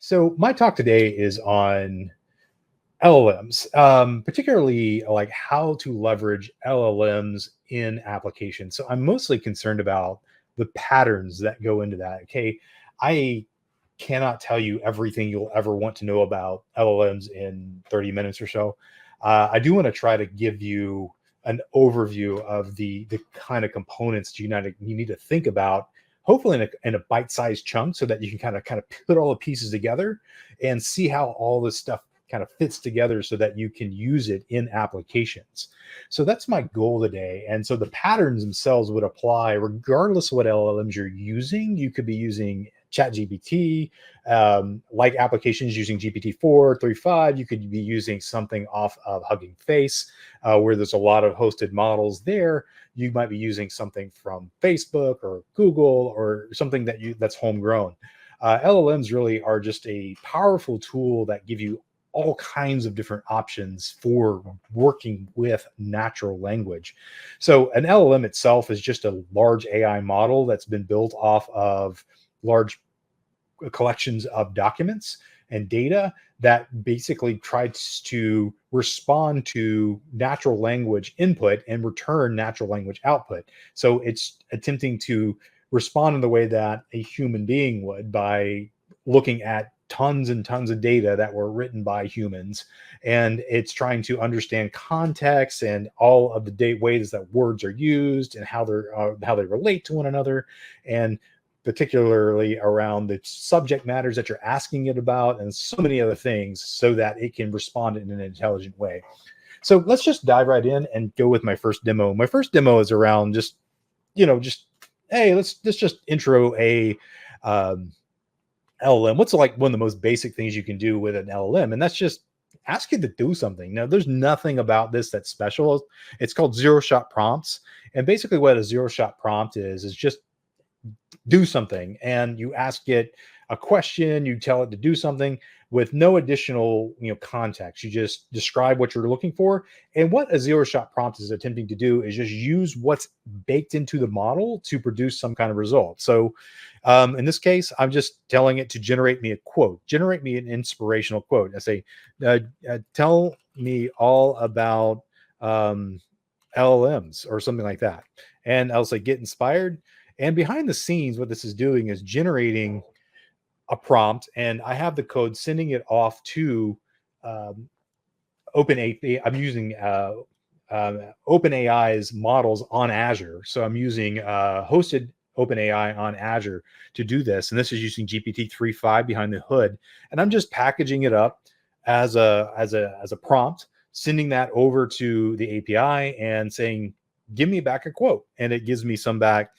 So my talk today is on LLMs, particularly like how to leverage LLMs in applications. So I'm mostly concerned about the patterns that go into that. Okay, I cannot tell you everything you'll ever want to know about LLMs in 30 minutes or so. I do want to try to give you an overview of the kind of components you need to think about, hopefully in a bite-sized chunk, so that you can kind of put all the pieces together and see how all this stuff kind of fits together so that you can use it in applications. So that's my goal today. And so the patterns themselves would apply regardless of what LLMs you're using. You could be using ChatGPT, like applications using GPT-4, 3.5. You could be using something off of Hugging Face, where there's a lot of hosted models there. You might be using something from Facebook or Google or something that's homegrown. LLMs really are just a powerful tool that give you all kinds of different options for working with natural language. So an LLM itself is just a large AI model that's been built off of large collections of documents and data that basically tries to respond to natural language input and return natural language output. So it's attempting to respond in the way that a human being would, by looking at tons and tons of data that were written by humans, and it's trying to understand context and all of the ways that words are used and how they relate to one another, and particularly around the subject matters that you're asking it about, and so many other things, so that it can respond in an intelligent way. So let's just dive right in and go with my first demo. My first demo is around just hey, let's just intro a um, LLM. What's like one of the most basic things you can do with an LLM? And that's just ask it to do something. Now, there's nothing about this that's special. It's called zero shot prompts. And basically, what a zero shot prompt is just do something. And you ask it a question, you tell it to do something with no additional context. You just describe what you're looking for. And what a zero shot prompt is attempting to do is just use what's baked into the model to produce some kind of result. So in this case, I'm just telling it to generate me a quote, generate me an inspirational quote. I say, tell me all about LLMs or something like that. And I'll say, get inspired. And behind the scenes, what this is doing is generating a prompt, and I have the code sending it off to um, OpenAI. I'm using OpenAI's models on Azure. So I'm using hosted OpenAI on Azure to do this. And this is using GPT 3.5 behind the hood. And I'm just packaging it up as a prompt, sending that over to the API and saying, give me back a quote. And it gives me some back,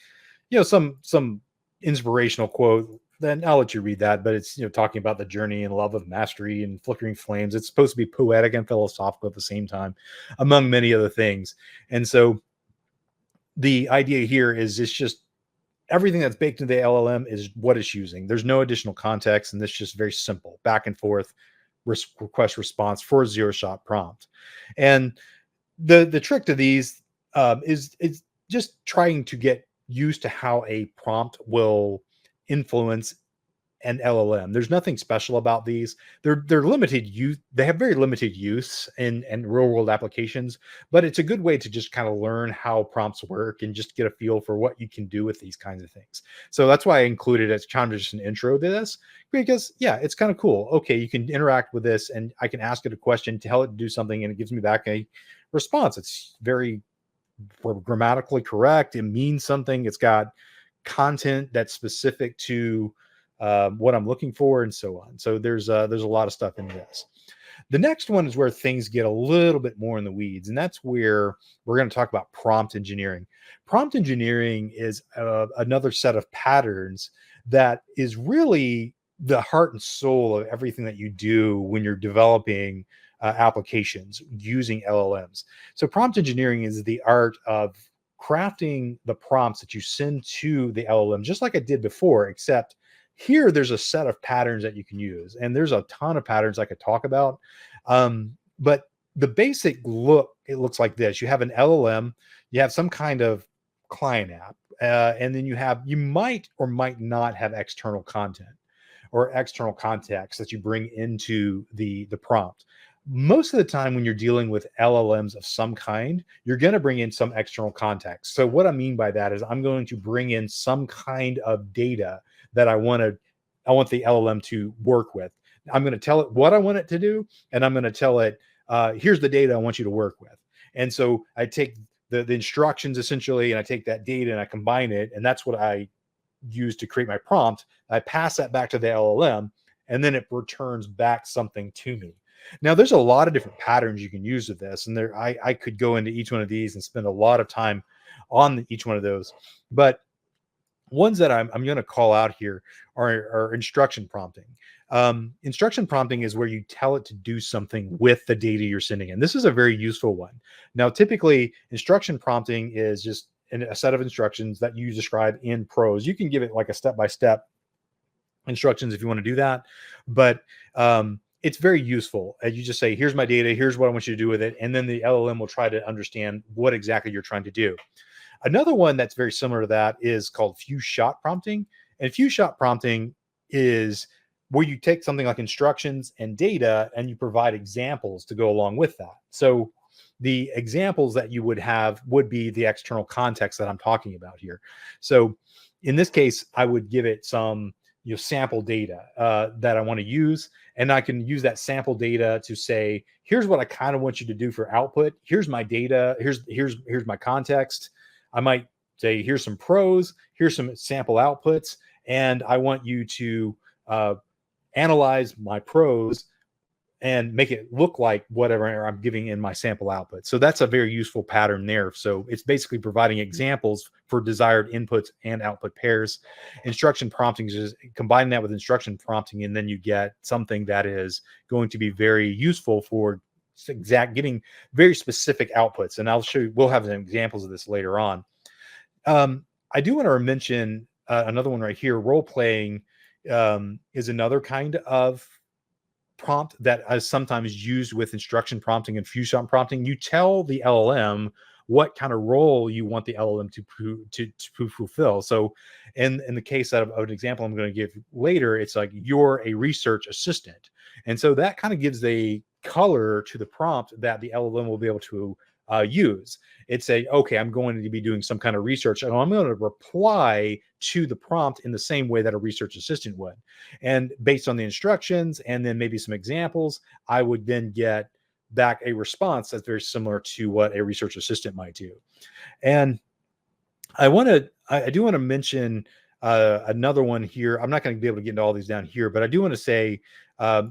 some inspirational quote. Then I'll let you read that, but it's talking about the journey and love of mastery and flickering flames. It's supposed to be poetic and philosophical at the same time, among many other things. And so the idea here is it's just everything that's baked into the LLM is what it's using. There's no additional context, and this is just very simple back and forth request response for a zero shot prompt. And the trick to these is just trying to get used to how a prompt will influence an LLM. There's nothing special about these. They're limited use. They have very limited use in real world applications, but it's a good way to just kind of learn how prompts work and just get a feel for what you can do with these kinds of things. So that's why I included it as kind of just an intro to this, because yeah, it's kind of cool. Okay, you can interact with this, and I can ask it a question, tell it to do something, and it gives me back a response. It's very grammatically correct. It means something. It's got content that's specific to what I'm looking for, and so on. So there's a lot of stuff in this. The next one is where things get a little bit more in the weeds, and that's where we're going to talk about prompt engineering. Prompt engineering is another set of patterns that is really the heart and soul of everything that you do when you're developing applications using LLMs. So prompt engineering is the art of crafting the prompts that you send to the LLM, just like I did before, except here there's a set of patterns that you can use, and there's a ton of patterns I could talk about. But the basic it looks like this. You have an LLM, you have some kind of client app, and then you might or might not have external content. or external context that you bring into the prompt. Most of the time when you're dealing with LLMs of some kind, you're going to bring in some external context. So what I mean by that is I'm going to bring in some kind of data that I want the LLM to work with. I'm going to tell it what I want it to do, and I'm going to tell it, here's the data I want you to work with. And so I take the instructions essentially, and I take that data and I combine it, and that's what I use to create my prompt. I pass that back to the LLM, and then it returns back something to me. Now, there's a lot of different patterns you can use with this, and I could go into each one of these and spend a lot of time on each one of those. But ones that I'm going to call out here are instruction prompting. Instruction prompting is where you tell it to do something with the data you're sending in. This is a very useful one. Now, typically, instruction prompting is just a set of instructions that you describe in prose. You can give it like a step-by-step instructions if you want to do that, but it's very useful. You just say, here's my data, here's what I want you to do with it, and then the LLM will try to understand what exactly you're trying to do. Another one that's very similar to that is called few-shot prompting. And few-shot prompting is where you take something like instructions and data and you provide examples to go along with that. So the examples that you would have would be the external context that I'm talking about here. So in this case, I would give it some sample data that I want to use, and I can use that sample data to say, here's what I kind of want you to do for output. Here's my data. Here's my context. I might say, here's some prose, here's some sample outputs, and I want you to analyze my prose and make it look like whatever I'm giving in my sample output. So that's a very useful pattern there. So it's basically providing examples for desired inputs and output pairs. Instruction prompting is just combining that with instruction prompting, and then you get something that is going to be very useful for getting very specific outputs. And I'll show you, we'll have some examples of this later on. I do want to mention another one right here. Role playing is another kind of prompt that is sometimes used with instruction prompting and few-shot prompting. You tell the LLM what kind of role you want the LLM to fulfill. So in the case of an example I'm going to give later, it's like, you're a research assistant. And so that kind of gives a color to the prompt that the LLM will be able to use. It's okay, I'm going to be doing some kind of research, and I'm going to reply to the prompt in the same way that a research assistant would. And based on the instructions and then maybe some examples, I would then get back a response that's very similar to what a research assistant might do. And I do want to mention another one here. I'm not going to be able to get into all these down here, but I do want to say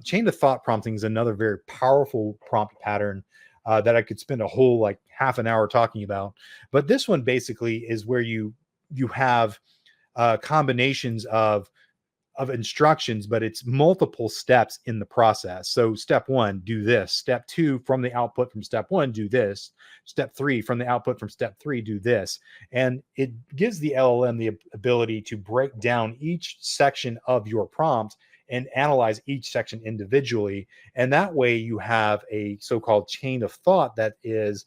chain of thought prompting is another very powerful prompt pattern that I could spend a whole like half an hour talking about. But this one basically is where you have combinations of instructions, but it's multiple steps in the process. So step one, do this. Step two, from the output from step one, do this. Step three, from the output from step three, do this. And it gives the LLM the ability to break down each section of your prompt and analyze each section individually. And that way you have a so-called chain of thought that is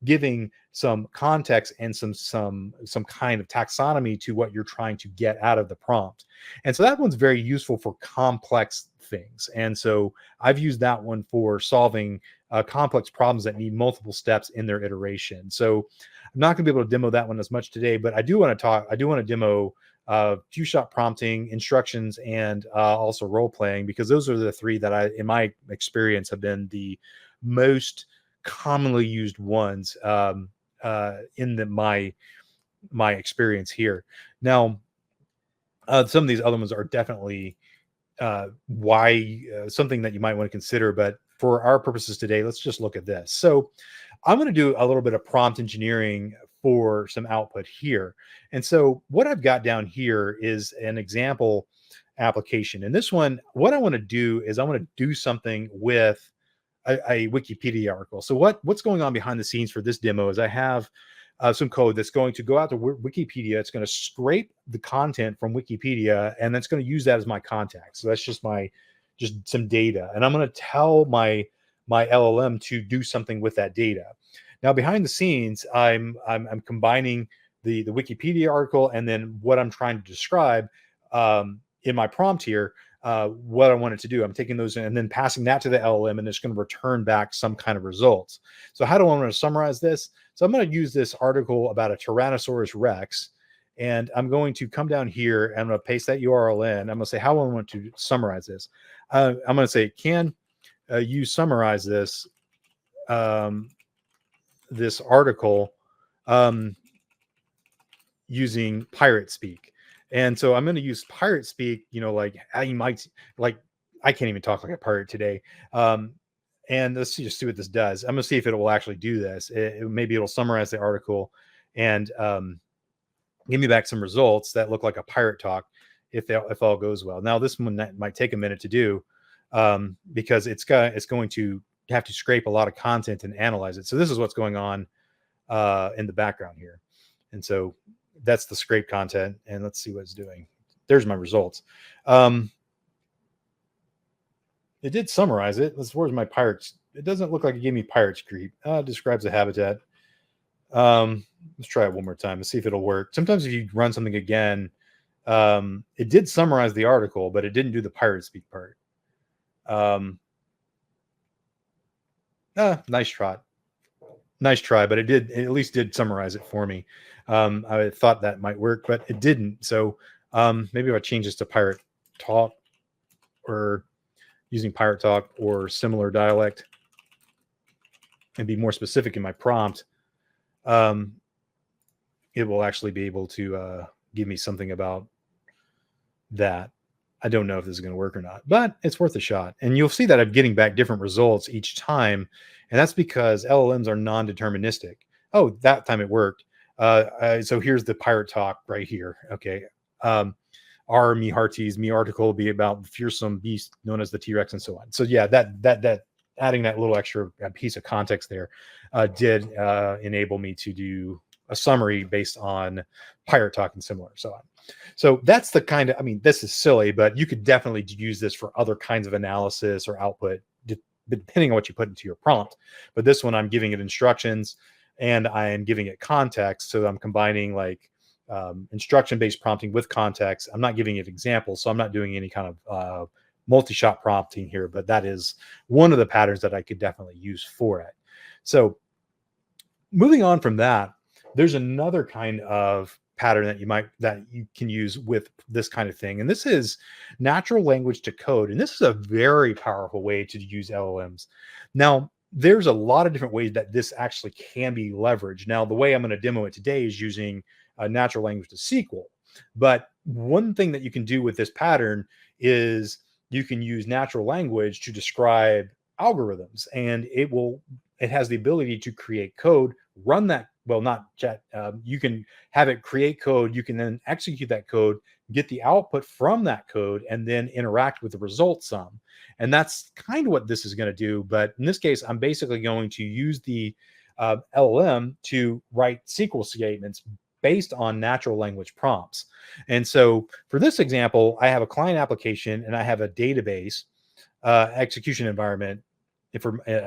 giving some context and some kind of taxonomy to what you're trying to get out of the prompt. And so that one's very useful for complex things. And so I've used that one for solving complex problems that need multiple steps in their iteration. So I'm not going to be able to demo that one as much today, but I do want to demo few-shot prompting, instructions, and also role playing, because those are the three that in my experience, have been the most commonly used ones in my experience here. Now, some of these other ones are definitely something that you might want to consider, but for our purposes today, let's just look at this. So I'm going to do a little bit of prompt engineering for some output here. And so what I've got down here is an example application. And this one, what I want to do is I want to do something with a Wikipedia article. So what's going on behind the scenes for this demo is I have some code that's going to go out to Wikipedia. It's going to scrape the content from Wikipedia, and that's going to use that as my context. So that's just some data. And I'm going to tell my LLM to do something with that data. Now, behind the scenes, I'm combining the Wikipedia article and then what I'm trying to describe in my prompt here what I want it to do. I'm taking those and then passing that to the LLM, and it's going to return back some kind of results. So how do I want to summarize this? So I'm going to use this article about a Tyrannosaurus Rex, and I'm going to come down here and I'm going to paste that URL in. I'm going to say how I want to summarize this. I'm going to say, can you summarize this this article using pirate speak? And so I'm going to use pirate speak, like you might, like, I can't even talk like a pirate today. And let's just see what this does. I'm going to see if it will actually do this. Maybe it'll summarize the article and give me back some results that look like a pirate talk if all goes well. Now, this one might take a minute to do because it's going to have to scrape a lot of content and analyze it. So this is what's going on in the background here. And so that's the scrape content. And let's see what it's doing. There's my results. It did summarize it. Where's my pirates? It doesn't look like it gave me pirates creep. Describes the habitat. Let's try it one more time. Let's see if it'll work. Sometimes if you run something again, it did summarize the article, but it didn't do the pirate speak part. Nice try, but it at least did summarize it for me. I thought that might work, but it didn't. So maybe if I change this to pirate talk, or using pirate talk or similar dialect, and be more specific in my prompt, it will actually be able to give me something about that. I don't know if this is going to work or not, but it's worth a shot. And you'll see that I'm getting back different results each time. And that's because LLMs are non-deterministic. Oh, that time it worked. So here's the pirate talk right here. Okay. R. me hearties, me article will be about fearsome beast known as the T-Rex and so on. So yeah, that adding that little extra piece of context there did enable me to do a summary based on pirate talk and similar, so on. So that's the kind of, this is silly, but you could definitely use this for other kinds of analysis or output, depending on what you put into your prompt. But this one, I'm giving it instructions and I am giving it context. So I'm combining like instruction-based prompting with context. I'm not giving it examples, so I'm not doing any kind of multi-shot prompting here, but that is one of the patterns that I could definitely use for it. So moving on from that, there's another kind of pattern that you can use with this kind of thing. And this is natural language to code. And this is a very powerful way to use LLMs. Now, there's a lot of different ways that this actually can be leveraged. Now, the way I'm going to demo it today is using natural language to SQL. But one thing that you can do with this pattern is you can use natural language to describe algorithms, and it has the ability to create code, run that. Well, not chat. You can have it create code. You can then execute that code, get the output from that code, and then interact with the result some. And that's kind of what this is going to do. But in this case, I'm basically going to use the LLM to write SQL statements based on natural language prompts. And so for this example, I have a client application and I have a database execution environment,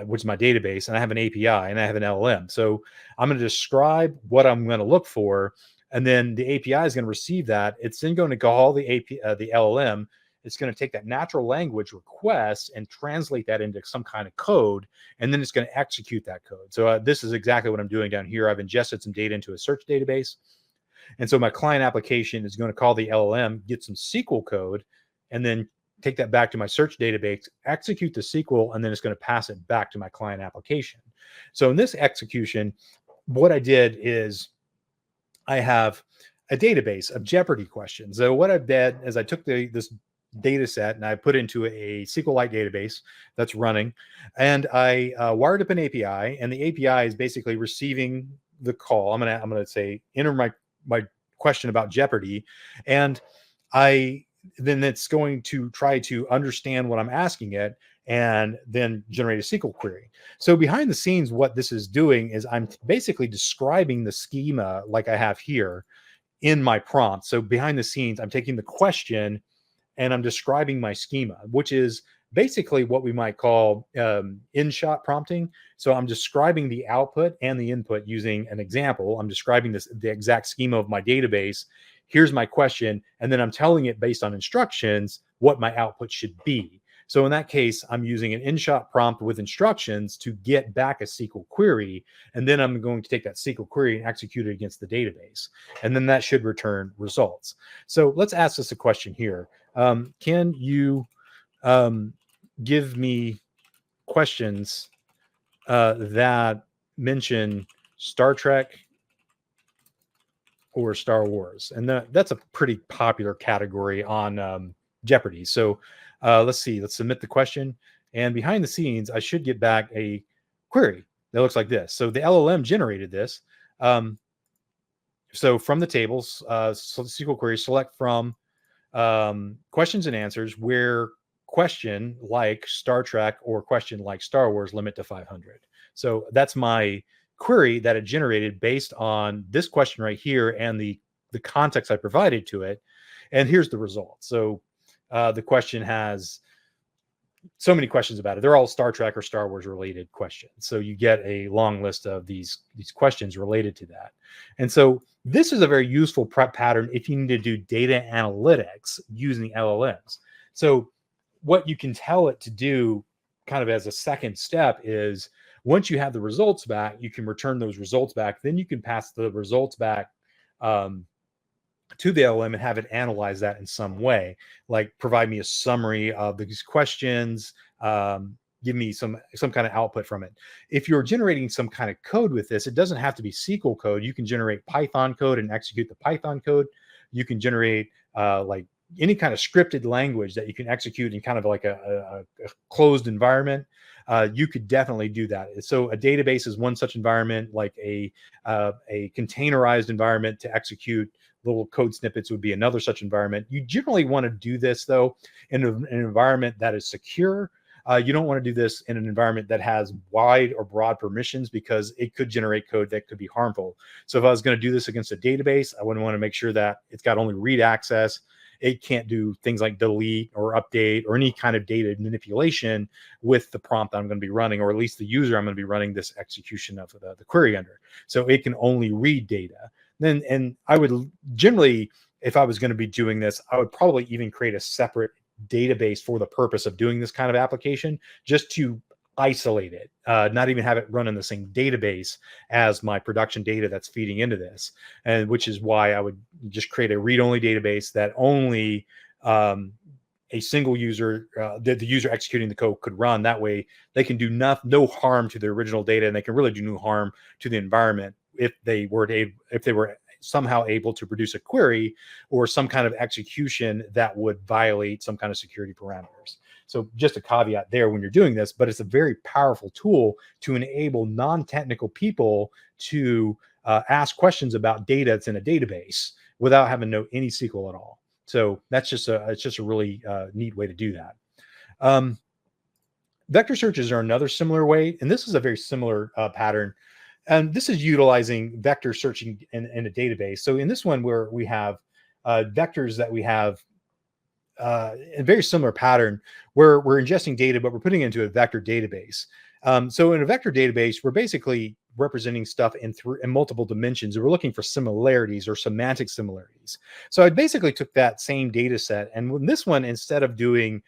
which is my database, and I have an API and I have an LLM. So I'm going to describe what I'm going to look for, and then the API is going to receive that. It's then going to call the LLM. It's going to take that natural language request and translate that into some kind of code, and then it's going to execute that code. So this is exactly what I'm doing down here. I've ingested some data into a search database, and so my client application is going to call the LLM, get some SQL code, and then take that back to my search database, execute the SQL, and then it's going to pass it back to my client application. So in this execution, what I did is I have a database of Jeopardy questions. So what I did is I took this data set and I put it into a SQLite database that's running, and I wired up an API, and the API is basically receiving the call. I'm gonna say enter my question about Jeopardy, and then it's going to try to understand what I'm asking it and then generate a SQL query. So behind the scenes, what this is doing is I'm basically describing the schema like I have here in my prompt. So behind the scenes, I'm taking the question and I'm describing my schema, which is basically what we might call in-shot prompting. So I'm describing the output and the input using an example. I'm describing the exact schema of my database here's my question, and then I'm telling it based on instructions what my output should be. So in that case, I'm using an in-shot prompt with instructions to get back a SQL query, and then I'm going to take that SQL query and execute it against the database, and then that should return results. So let's ask this a question here. Can you give me questions that mention Star Trek or Star Wars? And that's a pretty popular category on Jeopardy. So let's see, let's submit the question. And behind the scenes, I should get back a query that looks like this. So the LLM generated this. So from the tables, SQL query, select from questions and answers where question like Star Trek or question like Star Wars limit to 500. So that's my query that it generated based on this question right here and the context I provided to it. And here's the result. So the question has so many questions about it. They're all Star Trek or Star Wars related questions. So you get a long list of these questions related to that. And so this is a very useful prep pattern if you need to do data analytics using LLMs. So what you can tell it to do kind of as a second step is once you have the results back, you can return those results back. Then you can pass the results back to the LLM and have it analyze that in some way, like provide me a summary of these questions, give me some kind of output from it. If you're generating some kind of code with this, it doesn't have to be SQL code. You can generate Python code and execute the Python code. You can generate like any kind of scripted language that you can execute in kind of like a closed environment. You could definitely do that. So a database is one such environment, like a containerized environment to execute little code snippets would be another such environment. You generally want to do this, though, in an environment that is secure. You don't want to do this in an environment that has wide or broad permissions because it could generate code that could be harmful. So if I was going to do this against a database, I would want to make sure that it's got only read access. It can't do things like delete or update or any kind of data manipulation with the prompt I'm going to be running, or at least the user I'm going to be running this execution of the query under. So it can only read data. Then, and I would generally, if I was going to be doing this, I would probably even create a separate database for the purpose of doing this kind of application, just to isolate it, not even have it run in the same database as my production data that's feeding into this. And which is why I would just create a read-only database that only a single user, the user executing the code could run. That way they can do no harm to the original data, and they can really do no harm to the environment if they were somehow able to produce a query or some kind of execution that would violate some kind of security parameters. So just a caveat there when you're doing this, but it's a very powerful tool to enable non-technical people to ask questions about data that's in a database without having to know any SQL at all. So that's just it's just a really neat way to do that. Vector searches are another similar way, and this is a very similar pattern. And this is utilizing vector searching in a database. So in this one, where we have vectors that we have a very similar pattern where we're ingesting data, but we're putting it into a vector database. So in a vector database, we're basically representing stuff in multiple dimensions. We're looking for similarities or semantic similarities. So I basically took that same data set, and in this one, instead of doing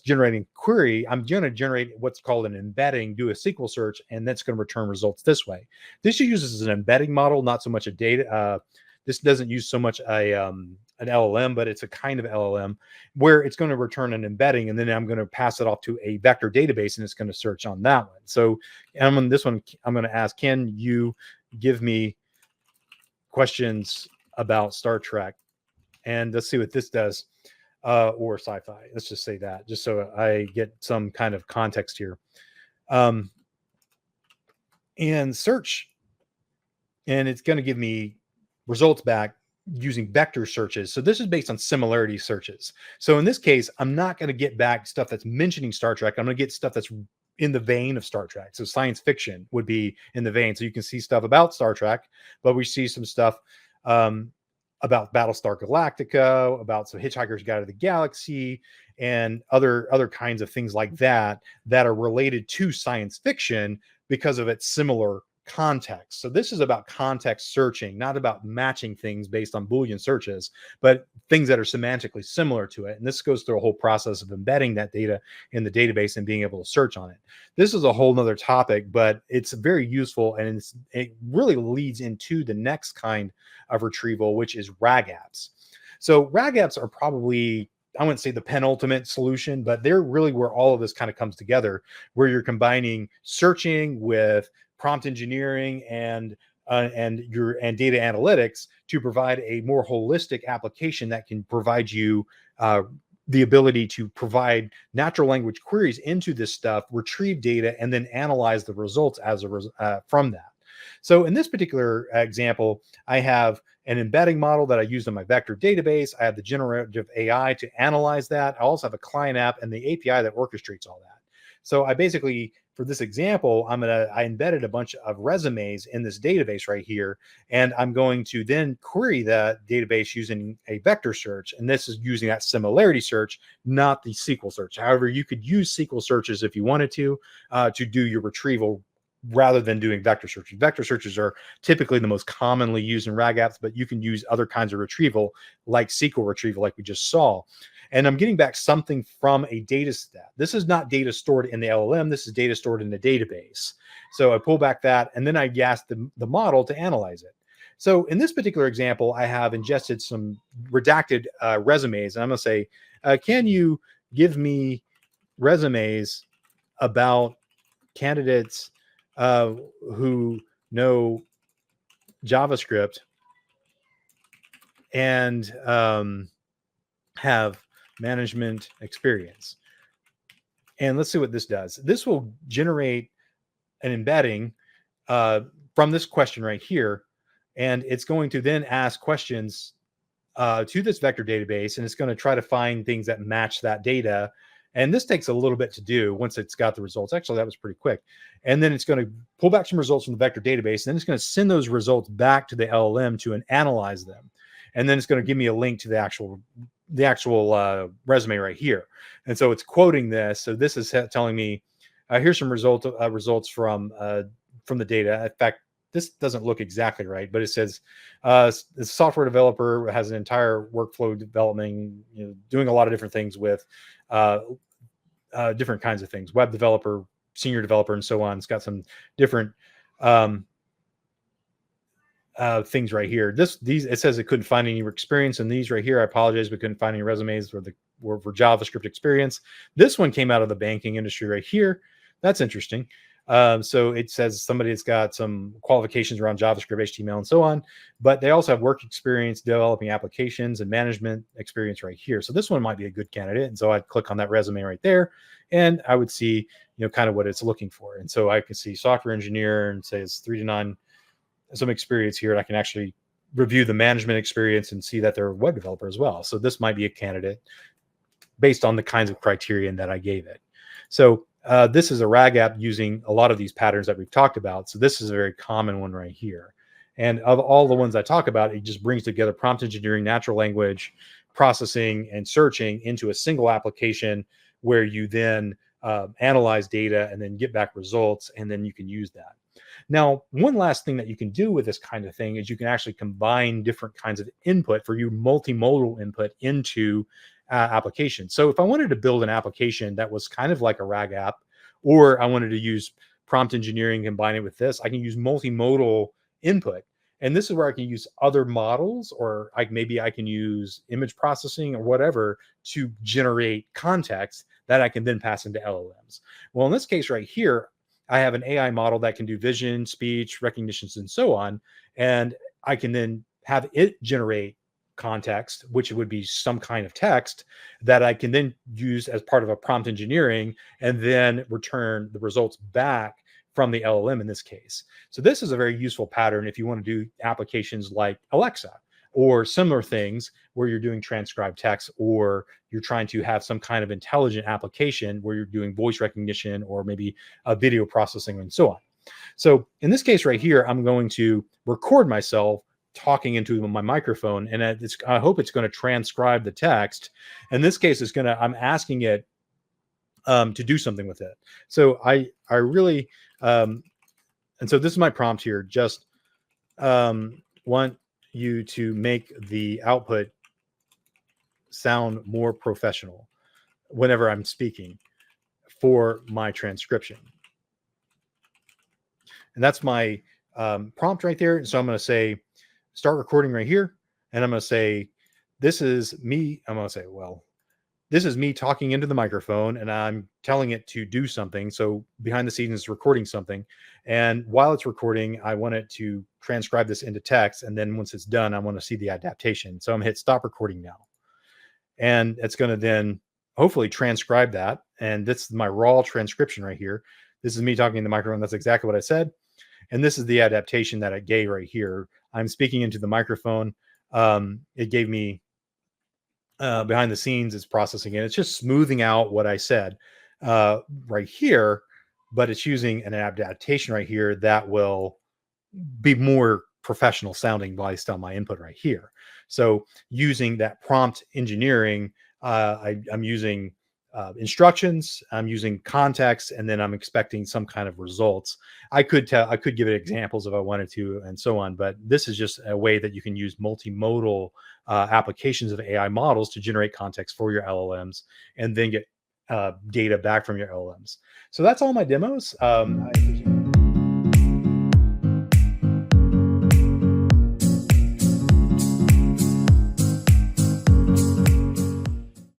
generating query, I'm going to generate what's called an embedding, do a SQL search, and that's going to return results this way. This uses an embedding model, not so much a data. This doesn't use so much an LLM, but it's a kind of LLM where it's going to return an embedding, and then I'm going to pass it off to a vector database, and it's going to search on that one. So on this one, I'm going to ask, can you give me questions about Star Trek? And let's see what this does, or sci-fi. Let's just say that, just so I get some kind of context here. And search, and it's going to give me results back using vector searches. So this is based on similarity searches. So in this case, I'm not going to get back stuff that's mentioning Star Trek. I'm going to get stuff that's in the vein of Star Trek. So science fiction would be in the vein. So you can see stuff about Star Trek, but we see some stuff about Battlestar Galactica, about some Hitchhiker's Guide to the Galaxy, and other kinds of things like that that are related to science fiction because of its similar context. So this is about context searching, not about matching things based on Boolean searches, but things that are semantically similar to it. And this goes through a whole process of embedding that data in the database and being able to search on it. This is a whole nother topic, but it's very useful, and it really leads into the next kind of retrieval, which is RAG apps. So RAG apps are probably, I wouldn't say the penultimate solution, but they're really where all of this kind of comes together, where you're combining searching with prompt engineering and data analytics to provide a more holistic application that can provide you the ability to provide natural language queries into this stuff, retrieve data, and then analyze the results from that. So in this particular example, I have an embedding model that I used in my vector database. I have the generative AI to analyze that. I also have a client app and the API that orchestrates all that. So I basically, for this example, I embedded a bunch of resumes in this database right here, and I'm going to then query that database using a vector search. And this is using that similarity search, not the SQL search. However, you could use SQL searches if you wanted to do your retrieval rather than doing vector searches. Vector searches are typically the most commonly used in RAG apps, but you can use other kinds of retrieval like SQL retrieval, like we just saw. And I'm getting back something from a data set. This is not data stored in the LLM. This is data stored in the database. So I pull back that, and then I ask the model to analyze it. So in this particular example, I have ingested some redacted resumes, and I'm going to say, can you give me resumes about candidates who know JavaScript and have management experience? And let's see what this does. This will generate an embedding from this question right here, and it's going to then ask questions to this vector database, and it's going to try to find things that match that data. And this takes a little bit to do once it's got the results. Actually, that was pretty quick. And then it's going to pull back some results from the vector database, and then it's going to send those results back to the LLM to analyze them. And then it's going to give me a link to the actual resume right here. And so it's quoting this. So this is telling me, here's some results from the data. In fact, this doesn't look exactly right, but it says the software developer has an entire workflow developing, doing a lot of different things with different kinds of things, web developer, senior developer, and so on. It's got some different things right here. It says it couldn't find any experience in these right here. I apologize, we couldn't find any resumes for JavaScript experience. This one came out of the banking industry right here. That's interesting. So it says somebody that's got some qualifications around JavaScript, HTML, and so on, but they also have work experience developing applications and management experience right here. So this one might be a good candidate. And so I'd click on that resume right there, and I would see, kind of what it's looking for. And so I can see software engineer and says 3 to 9, some experience here. And I can actually review the management experience and see that they're a web developer as well. So this might be a candidate based on the kinds of criterion that I gave it. So this is a RAG app using a lot of these patterns that we've talked about. So this is a very common one right here. And of all the ones I talk about, it just brings together prompt engineering, natural language processing, and searching into a single application where you then analyze data and then get back results, and then you can use that. Now, one last thing that you can do with this kind of thing is you can actually combine different kinds of input for your multimodal input into applications. So if I wanted to build an application that was kind of like a RAG app, or I wanted to use prompt engineering, combine it with this, I can use multimodal input. And this is where I can use other models, or maybe I can use image processing or whatever to generate context that I can then pass into LLMs. Well, in this case right here, I have an AI model that can do vision, speech, recognitions, and so on. And I can then have it generate context, which would be some kind of text that I can then use as part of a prompt engineering, and then return the results back from the LLM in this case. So this is a very useful pattern if you want to do applications like Alexa or similar things where you're doing transcribed text, or you're trying to have some kind of intelligent application where you're doing voice recognition or maybe video processing and so on. So in this case right here, I'm going to record myself talking into my microphone, and I hope it's going to transcribe the text. In this case, I'm asking it to do something with it. So I really And so this is my prompt here. Just want you to make the output sound more professional whenever I'm speaking for my transcription. And that's my prompt right there. So I'm going to say, start recording right here. And I'm going to say, this is me. I'm going to say, well, this is me talking into the microphone and I'm telling it to do something. So behind the scenes, it's recording something. And while it's recording, I want it to transcribe this into text. And then once it's done, I want to see the adaptation. So I'm going to hit stop recording now. And it's going to then hopefully transcribe that. And this is my raw transcription right here. This is me talking in the microphone. That's exactly what I said. And this is the adaptation that it gave right here. I'm speaking into the microphone. It gave me behind the scenes, it's processing it. It's just smoothing out what I said right here, but it's using an adaptation right here that will be more professional sounding based on my input right here. So using that prompt engineering, I'm using instructions, I'm using context, and then I'm expecting some kind of results. I could give it examples if I wanted to, and so on. But this is just a way that you can use multimodal applications of AI models to generate context for your LLMs, and then get data back from your LLMs. So that's all my demos.